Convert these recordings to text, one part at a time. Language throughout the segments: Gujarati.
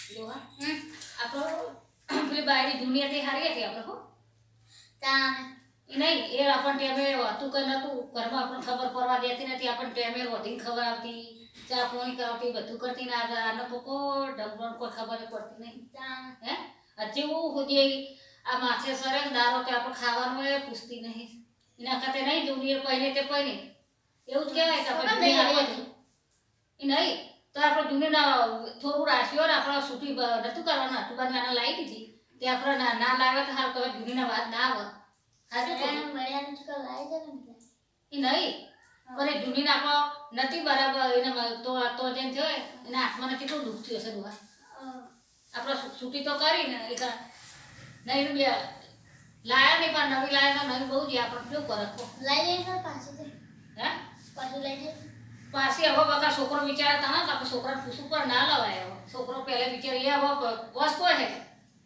લોહા આપણો પેલી બાયરી દુનિયાથી હારી હતી આપણે હો તાને નહીં એ આપણને ટેમે હતું કે નતું ઘરમાં આપણને ખબર પડવા દેતી નથી આપણને ટેમે વધીને ખબર આવતી ચા પાણી કરાવતી બધું કરતી ને આનો તો કોઈ ઢંગનો કોઈ ખબર પડતી નહીં હે હજી હું સુધી આ માથે સરે દારો કે આપણે ખાવાનું એ પૂછતી નહીં એના ખાતે નહીં દુનિયા પહેલે તે પહેલે એવું જ કહેવાય કે આપણે નહીં તો આપણે જૂનીના થોડું રાખ્યો ને આપણે છૂટી નતું કરવાનું હતું બાદ નાના લાવી દીધી તે આપણે ના લાવ્યા તો હાલ કહેવાય જૂનીના વાત ના આવે હાજર એ નહીં પણ એ જૂનીને આપણો નથી બરાબર એને તો જેમ થયો એના આત્માને કેટલું દુઃખ થયું હશે દુઆ આપણે છૂટી તો કરી ને એ નહીં લાયા નહીં પણ નવી લાયા નવી બહુ જ આપણે કેવું કરે લાવી લઈએ પાછી હે પાછું લઈ જઈએ પાછી હવે બકા છોકરો વિચારતા હા આપણે છોકરાને પૂછવું પણ ના લવાય હવે છોકરો પહેલા વિચાર એ હવે વસ્તો છે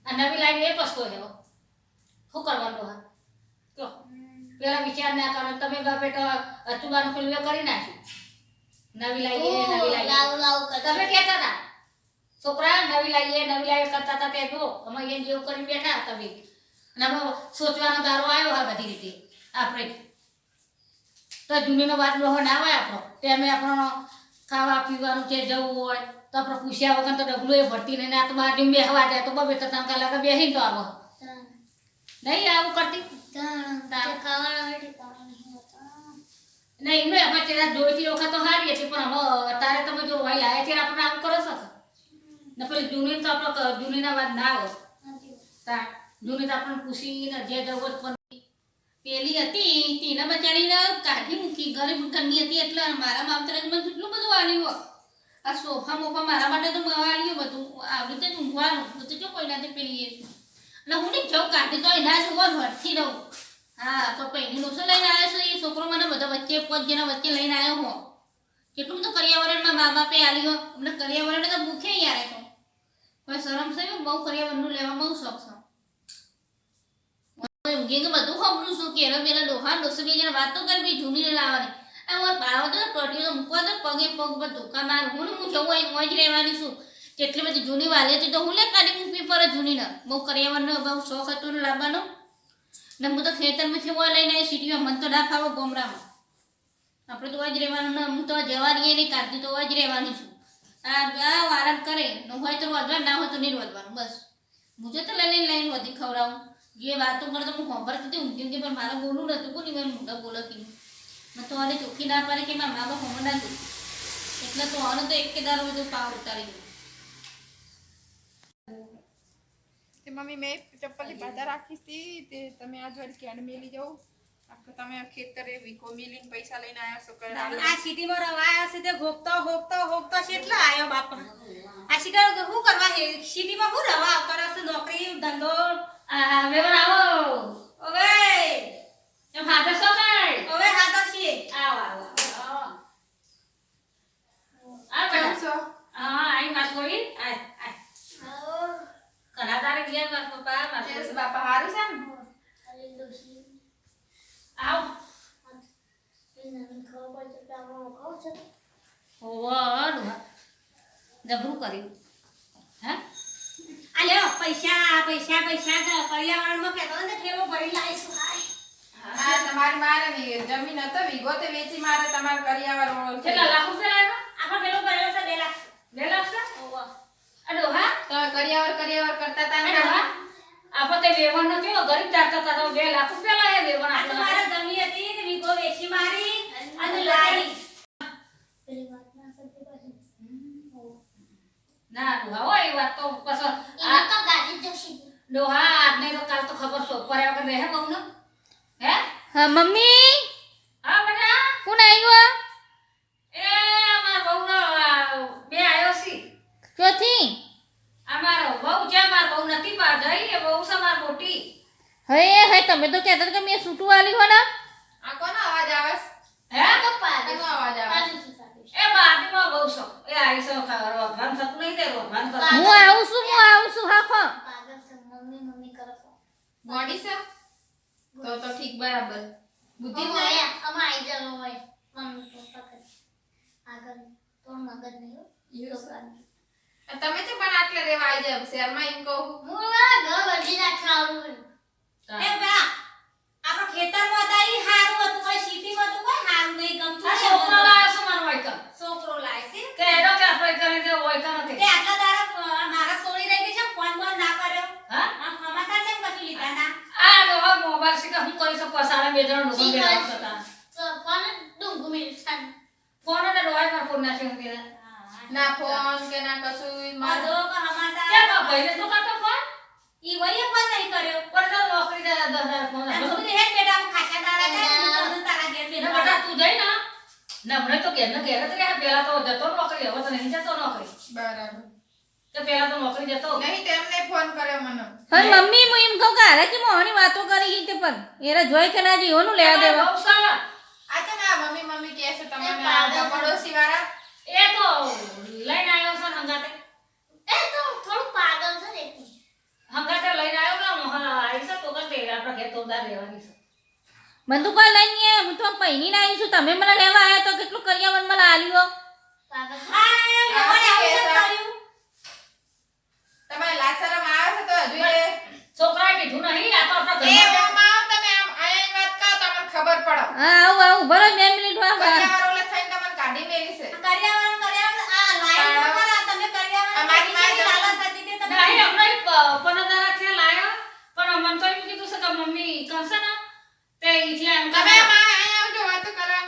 આ નવી લાઈન એ વસ્તો છે હવે શું કરવાનું હા કહો પેલા વિચાર ના કરો તમે બેટા અચુબાનું પેલું કરી નાખ્યું નવી લાવીએ તમે કહેતા હતા છોકરા નવી લાવીએ કરતા હતા તે જો અમે એને જેવું કરીને બેઠા તમે અને અમે સોચવાનો દારો આવ્યો હા બધી રીતે આપણે તો જૂનીનો વાત લોહો ના આવે આપણો તેમે આપણો ખાવા પીવાનું જે જવું હોય તો આપણે પૂછ્યા વગર તો ડબલું એ ભરતી નહીં આ તો બાજુ બેહવા જાય તો બબે તો તંકા લાગે બેહીને તો આવો નહીં આવું કરતી નહીં મેં આપણે તેના જોઈતી વખત તો હારી હતી પણ હવે તારે તમે જો ભાઈ લાયા ત્યારે આપણે આવું કરો શકો ને પેલી જૂની તો આપણે જૂનીના વાત ના આવે જૂની તો આપણને પૂછીને જે જવું પણ પેલી હતી તેના બચારીને કાઢી મૂકી ઘરે ઘરની હતી એટલે મારા માવતરે મને કેટલું બધું આવ્યું આ સોફા મોફા મારા માટે તો આવ્યું બધું આવી રીતે ઊંઘવાનું તો જો કોઈનાથી પેલી એટલે હું નહીં જાઉં કાઢી તો એના જોવા ભરતી રહું હા તો પહેલી નોસો લઈને આવ્યો છું એ છોકરો મને બધા વચ્ચે પોત જેના વચ્ચે લઈને આવ્યો હો કેટલું બધું કરિયાવરણમાં મા બાપે આલ્યો અમને કરિયાવરણ તો ભૂખે યાર તો કોઈ શરમ છે બહુ કરિયાવરણનું લેવા બહુ શોખ છે ઊંઘે કે બધું ખબરું છું કે એનો પેલા ડોહા ડોસરી જેને વાતો કરવી જૂનીને લાવવાની આ મારે પાડો તો ટોટીઓ તો મૂકવા તો પગે પગ પર ધોકા માર હું જવું હોય મોજ રહેવાની છું કેટલી બધી જૂની વાલી હતી તો હું લે કાઢી મૂકવી પડે જૂનીને બહુ કરિયાવરનો બહુ શોખ હતો ને લાવવાનો ને હું તો ખેતરમાંથી હોય લઈને આવી સિટીમાં મન તો ના ખાવો ગોમરામાં આપણે તો જ રહેવાનું ને હું તો જવા રહીએ નહીં કાઢતી તો જ રહેવાની છું આ આરામ કરે ન હોય તો વધવા ના હોય તો નહીં વધવાનું બસ મુજે તો લઈને વધી ખવડાવું જે વાતો કરતો હું ખબરતી હતી ઊંઘી ઊંઘી પણ મારા બોલું નતું કોની મેં મોઢા બોલતી મેં તો આને ચોખ્ખી ના પાડે કે મારા મા બાપ હમણાં ના હતું એટલે તો આને તો એક કેદાર બધું પાવ ઉતારી ગયું તે મમ્મી મેં ચપ્પલની બાધા રાખી હતી તે તમે આજ વાળી કેણ મેલી જાઓ આખો તમે ખેતરે વીકો મેલીને પૈસા લઈને આવ્યા છો આ સિટીમાં રવાયા છે તે હોપતો કેટલા આવ્યો બાપા આ સિટી શું કરવા છે સિટીમાં શું રવા આવતો રહેશે નોકરી ધંધો વેવર આવો હવે એમ હાથે સો કાય હવે હાથો છીએ આવો આ કેમ છો હા આઈ માર કોઈ આય કના તારે ગયા માર પપ્પા માર કેસ બાપા હારું છે ને આવ ઓવર જબરું કર્યું હે આ લ્યો પૈસા પર્યાવરણમાં કહેતો ને ઠેલો ભરી લાવીશું હા તમારી મારે જમીન હતો વીઘો તે વેચી મારે તમાર કરિયાવર ઓળો કેટલા લાખ રૂપિયા લાવ્યા આખો પેલો ભરેલો છે 2 લાખ 2 લાખ છે ઓવા અડો હા તો કરિયાવર કરતા તા અડો હા આપણે તે વેવણ નો કેવો ગરીબ જાતા હતા તો 2 લાખ રૂપિયા લાયા વેવણ આ તો મારા જમીન હતી ને વીઘો વેચી મારી અને લાવી પેલી વાત ના કરતી પાછી ના ડોહા હોય એ વાત તો બસ આ તો ગાડી જશે ડોહા આજને તો કાલ તો ખબર છો પર વગર રહે બહુ ને હે હા મમ્મી હા બેટા કોણ આવ્યો એ અમાર બહુ બે આયો સી ક્યોથી અમારો બહુ છે માર બહુ નથી પા જઈ એ બહુ છે માર મોટી હે તમે તો કહેતા કે મેં સૂટું આલી હો ને આ કોનો અવાજ આવે હે પપ્પા કોનો અવાજ આવે એ બાદીમાં બહુ છો એ આઈ છો ખાવા ભાન થતું નહીં તે રોભાન કર હું આવું છું હા ખો પાગલ છે મમ્મી કરો છો બોડી છે તો ઠીક બરાબર બુદ્ધિ જ અમાય નહીં અમાય જલો હોય મમ્મી પપ્પા કરે આગળ તો મગજ નહીં યુસ. તમે છે પણ આટલે રેવા આવી જાય શહેરમાં એમ કહું એ બા આપણો ખેતરમાં હતા ઈ હારું હતું કોઈ સિટીમાં તો કોઈ હારું નહીં ગમતું આ છોકરો લાયો છે મારો વાઈકર છોકરો લાય છે કે એનો કે આપણે કરે કે વાઈકર નથી તે આટલા દાડા મારા સોળી રહી ગઈ છે ફોન બંધ ના કર્યો હા આ સમાચાર છે ને કશું લીધા ના આ ડોહા મોબાઈલ શીખે હું કરી શકું સારા બે જણ ડોહા બેરા હતા ફોન અને ડોહા પર ફોન નાખી હતી ના ફોન કે ના કશું માધો કે ક્યાં સમાચાર તો ભાઈને તો કાતો ફોન ઈ વઈએ પણ નહીં કર્યો પણ તો નોકરી દે 10,000 ફોન અને તું હેડ બેટા હું ખાસા દાડા થાય હું તારા ઘેર ને બેઠા બેટા તું જઈ ના હમણાં તો ઘેર ને ઘેર જ રહ્યા પેલા તો જતો નોકરી હવે તો નહીં જતો નોકરી બરાબર તો પેલા તો નોકરી જતો નહીં તેમને ફોન કર્યો મને પણ મમ્મી હું એમ કહું કે હારે કે મોહની વાતો કરી તે પણ એરા જોઈ કે ના જીવોનું લેવા દેવા બહુ સારા. આ છે ને મમ્મી મમ્મી કહે છે તમને આ પડોશી વાળા એ તો લઈને આવ્યો છે ને હંગાતે હંગાતે લઈને આવ્યો ને મોહન આવી છે તો કે આપણા ઘેર તો ઉધાર રહેવાની છે બંદૂક લઈને હું તો પહેરી ના આવી છું તમે મને લેવા આવ્યા તો કેટલું કરિયાવર મને આલ્યો હા એ લોકોને આવું છે કર્યું તમારે લાજ શરમ આવે છે તો હજુ એ છોકરાએ કીધું નહીં આ તો આપણા એ ઘરમાં ઓમાં આવો તમે આમ આયા વાત કહો તમને ખબર પડે હા આવું બરો 2 મિનિટ વા કન્યાવાળો ઓલે થઈને તમને કાઢી મેલી છે કર્યાવરણ આ લાઈન પર તમે કર્યાવરણ અમારી માં લાલા સાથી તે તમે નહીં હમણાં 15,000 છે લાયો પણ મને તો એમ કીધું છે કે મમ્મી કરશે ને તે ઈથી એમ તમે કરે આમાં આયા આવજો વાતો કરવા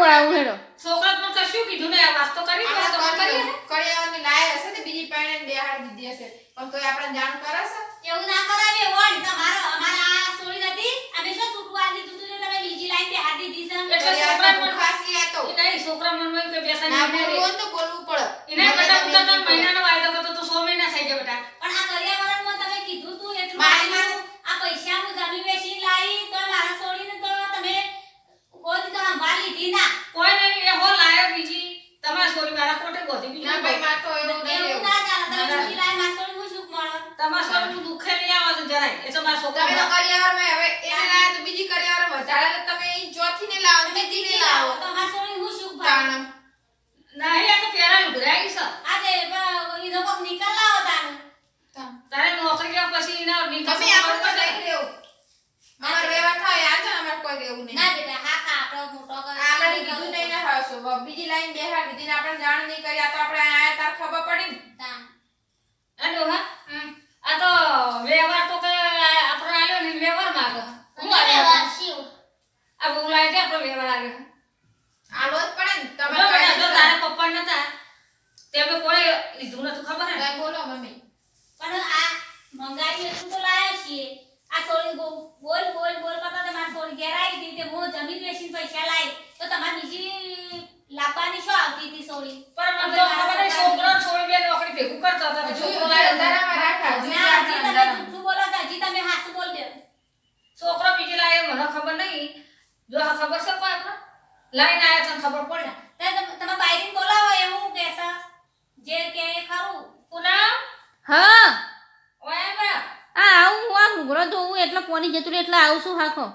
આવું હેડો છોકરા પણ કશું કીધું નહીં વાત તો કરી તો તમે કરીએ ને. કરિયાવરની લાય હશે ને બીજી પાણે બેહાડ દીધી હશે પણ તોય આપણે જાણ કરે છે એવું ના કરાવે વણ તમારો અમારા આ સોળી નથી અમે શું છૂટવા દીધું તું તમે બીજી લાઈન બે હાથ દીધી છે એટલે કરિયાવર છોકરા પણ ખાસી આ તો એ નહીં છોકરા મનમાં કે બેસા ના નહીં બોલવું તો બોલવું પડે એને બેટા તું તો મહિનાનો વાયદો કરતો તો 100 મહિના થઈ ગયા બેટા પણ આ કર્યાવરણમાં તમે કીધું તું એટલું મારી મારું આ પૈસા હું જમી વેચી લાવી તો મારા સોળીને તો તમે કોઈ તો સંભાળ લીધી ના કોઈ નહીં એ હો લાયો બીજી તમારા છોરી મારા કોટે ગોતી બીજું ના ભાઈ માં તો એવું નહીં એવું એવું. ના ચાલે તમે બીજી લાઈન મારા સોળી હું સુખ મળે તમારા છોરી તું દુખે નહીં આવો તો જરાય એ તો મારા તમે તો છોકરા કરિયાવરમાં હવે એને લાયા તો બીજી કરિયાવર વધારે તો તમે ઈ ચોથી ને લાવો તમે બીજી ને બીજી લાવો લાવો તો મારા સોળી હું સુખ ભાવે તાણ નહીં આ તો પેલા લુગરાઈ છે આજે ઈ લોકો નિકલ લાવો તાનું તારે નોકરી ગયા પછી એના નીકળ તમે આપણે તો નહીં રહેવું અમાર રહેવા થાય આ તો અમાર કોઈ રહેવું નહીં ના બેટા હા ખા આપણો મોટો કર આલાને કીધું નહીં ને હાસો બીજી લાઈન બેહાર દીધી ને આપણે જાણ નહીં કરી આ તો આપણે આયા તાર ખબર પડી ને તાન અને હા આ તો વ્યવહાર તો કે આપણો આલ્યો ને વ્યવહાર માંગે હું આલ્યો આ બોલાય કે આપણો વ્યવહાર આલ્યો આલો જ પડે ને તમે જો બેટા, જો કઈ તારા પપ્પા નતા તેમે કોઈ લીધું નતું ખબર હે નહીં બોલો મમ્મી પણ આ મંગાઈ એટલું તો લાયા છીએ આ સોળી બોલ બોલ બોલ કરતા તે મારી સોળી ઘેર આવી હતી તે હું જમીન વેચીને પૈસા લાવી તો તમારી બીજી લાવવાની શું આવતી હતી સોળી પણ મને તો ખબર નહીં છોકરો છોડી બે નોકરી ભેગું કરતા હતા હજુ છોકરો હજુ અંધારામાં રાખા હજુ ના હજી આપણે તમે અંધારામાં. જૂઠું બોલો છો હજી તમે સાચું બોલજો છોકરો બીજી લાવે મને ખબર નહીં જો આ ખબર છે કોઈ આપણે લાઈન આયા તને ખબર પડે તમે બાયરીને બોલાવો એવું કહેશા જે કે એ ખરું પૂનમ હા ઓય બા આવું હું આ ઘૂઘરો ધોવું એટલે પોની જતું રહે એટલે આવું છું હાખો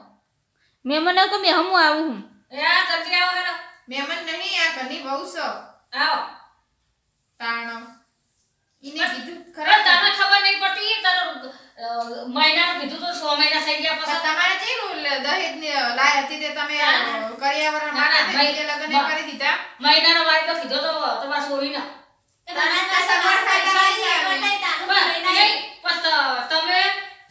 મેં મને કહું બે હું આવું હું એ આ જલ્દી આવો હેલો મહેમાન નહીં આ ઘરની વહુ છે આવો તાણો ઈને કીધું ખરા ખરા તને ખબર નહીં પડતી તારો મહિનાનું કીધું તો 6 મહિના થઈ ગયા પછી તમારે જેનું દહેજ ને લાય હતી તે તમે કરિયાવરણ ના, ના, માટે ભાઈ, બીજે લગ્ન કરી દીધા મહિનાનો વાયદો કીધો તો તમારા છોરીના તમારા પાસે પાસે સગવડ થાય છે. સગવડ થાય તાનું પણ લઈને આવી. નહીં, પણ તમે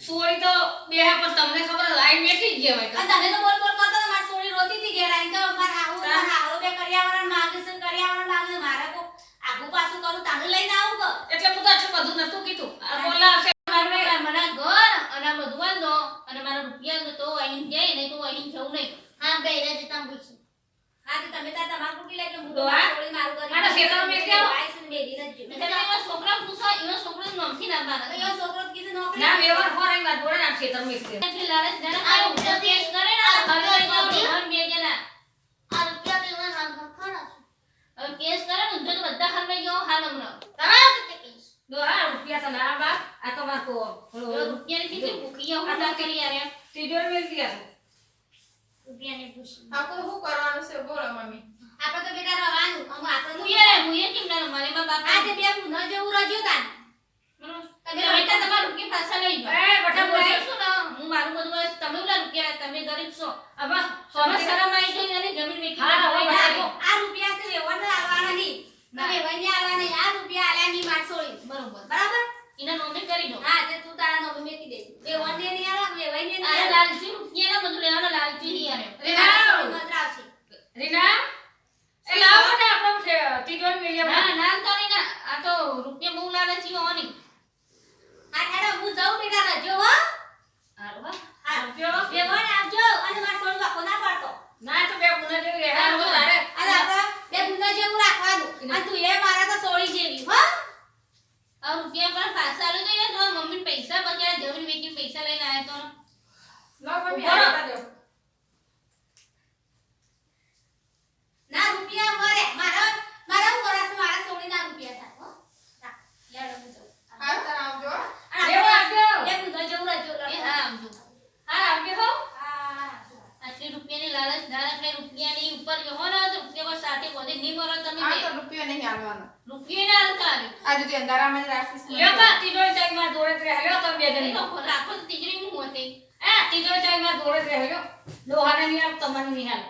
છોરી તો બે હે પણ તમને ખબર આઈ મેકી જ ગયા અને તમે તો બોલ બોલ કરતા હતા, મારી સોળી રોતી હતી ઘેર આઈને તો મારા હાહુ બે કર્યાવરણ માંગે છે કર્યાવરણ માંગે છે મારે કો આગુ પાછું કરું તાને લઈને આવું ક એટલે હું તો આટલું બધું નતું કીધું આ બોલા હશે મારા ઘર અને આ બધું વાંધો અને મારા રૂપિયા તો અહીં જાય ને તો અહીં જવું નહીં હા બે રે જતા પૂછું હા તો તમે તાર તમાર કુટી લે એટલે હું તો તો આ? સોળી મારું કરી આના ખેતરમાં મેકી આવો. આઈસ ને બેરી ને જ એટલે એવા છોકરા પૂછો એવા છોકરા નોમથી ના બાર યો છોકરો તો કીધું નોકરી ના વ્યવહાર હો રહી વાત બોલે ના ખેતર માં છે એટલે લાલચ જરા આ રૂપિયા કેસ કરે ને હવે ઘર બે જણા આ રૂપિયા દેવા હાલ ખરા હવે કેસ કરે ને ઊંધો તો બધા હલવાઈ ગયો હાલ હમણાં તારા તે કીસ દો હા રૂપિયા તો ના બા આ તો માર કો રૂપિયાની કેટલી ભૂખી હું ના કરી યાર તીજોરી મેલ ગયા રૂપિયા ને પૂછું આખું શું કરવાનું છે બોલો મમ્મી આ આપણે તો બેટા રવાનું આપણે હું એ કેમ ના મારે મારા બાપા આ તે બે ગુના જેવું રજ્યું તાન તમે બેટા તમારા રૂપિયા પાછા લઈ જાઓ એ બટા હું લાવીશું ને હું મારું બધું હોય, તમે ઉલા રૂપિયા તમે ગરીબ છો હવે શરમ આવી જાય અને જમીન વેચી હા, હવે નાખો. આ રૂપિયા છે વેવણ આલવાના નહીં તમે વઈને આલવાના નહીં આ રૂપિયા આલ્યા ની માર છોડી બરોબર બરાબર એના નોંધણી કરી દો. હા તે તું તારા નો મેકી દે વેવણ ને નહીં આલવા વેવાઈ ને નહીં અરે આલવા લાલચી રૂપિયા બધું લેવાના લાલચી નહીં આવે. મારા છોડી મંત્ર આવશે રીના એ લાવો ને આપણે તિજોરી મેલ્યા ના ના તો નહીં ના આ તો રૂપિયા બહુ લાલચી હોવાની. હા હેડો હું જાઉં બેટા રજો હો હારું હા. આવજો વેવણ આવજો અને માર છોડી વાકો ના પડતો ના તો બે ગુના જેવી રહે હા, હવે તારે અને આપણે બે ગુના જેવું રાખવાનું અને તું એ મારા તો સોળી જેવી હો આ રૂપિયા પર પાછા આલો તો યાર તમારા મમ્મીને પૈસા બચારા જમીન વેચીને પૈસા લઈને આયા તો ને. લો મમ્મી ઉભો રહો. આ દો. ના રૂપિયા મરે મારા મારા હું વરસ મારા સોળી ના રૂપિયા થાય હો ના લેડો હું જાઉં હા તાર આવજો હો. અને લેવો આવજો બે ગુના જેવું રજો એ હા આવજો. હા આવજો હો હા આટલી રૂપિયાની લાલચ ના રાખે રૂપિયાની ઉપર જો હો ને તો રૂપિયા પર સાથે વધે નહીં મરો તમે આ બે. તો રૂપિયો નહીં આલવાનો રૂપિયા ના હાલતા આવે. આજે તો અંધારામાં જ રાખીશ ને. લ્યો તા તિજોરી ચાઈમાં દોડે જ રહે લ્યો તમે બે એ જણી લોકો રાખો તો તીજરી હું હોતે. આ તિજોરી ચાઈમાં દોડે જ રહે લ્યો લોહાને નહીં આવ તમને નહીં હાલ